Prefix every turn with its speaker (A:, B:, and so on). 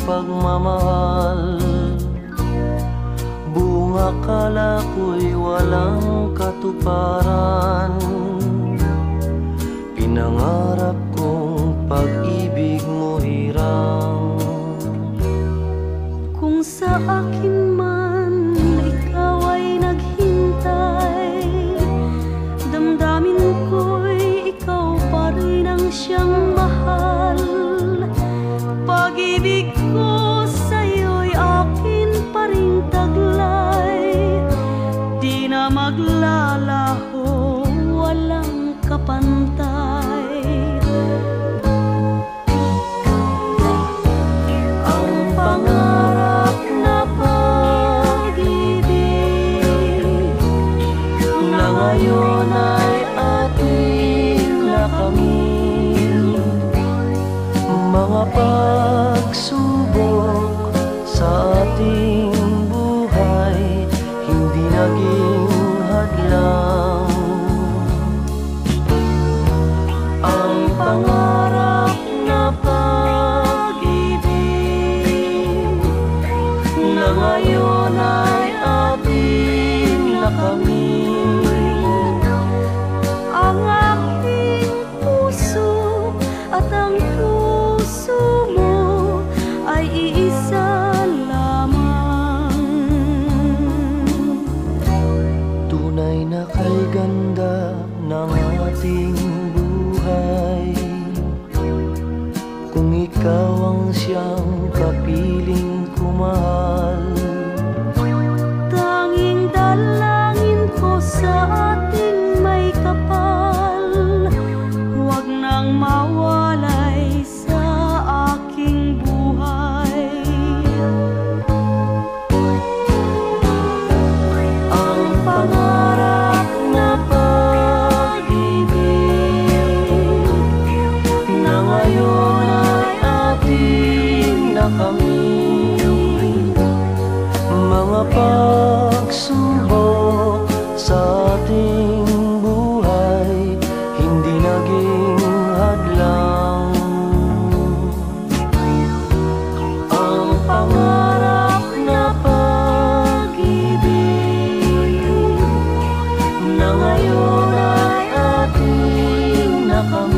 A: pagmamahal. Buong akala ko'y walang katuparan. Pinangarap kong pag-ibig mo hirang.
B: Kung sa akin man ikaw ay naghintay, damdamin ko'y ikaw pa rin ang siyang mahal. Pag-ibig ko sa'yo'y akin pa rin taglay, di na maglalaho, walang kapantay. Ang pangarap na pag-ibig na ngayon ay ating nakamit. Mga pagsubok sa ating buhay hindi naging hadlang. Ang pangarap na pag-ibig na ngayon ay ating nakamit. Ang aking puso at ang puso mo ay iisa lamang. Tunay na kay ganda ng ating buhay kung ikaw ang siyang kapiling kumahal. Tanging dalangin ko sa ating may kapal, huwag nang mawalay sa aking buhay. Ang pangarap na pag-ibig na ngayon ay ating nakamit. Mga pagsubok sa ating buhay hindi naging hadlang. Ang pangarap na pag-ibig na ngayon ay ating nakamit.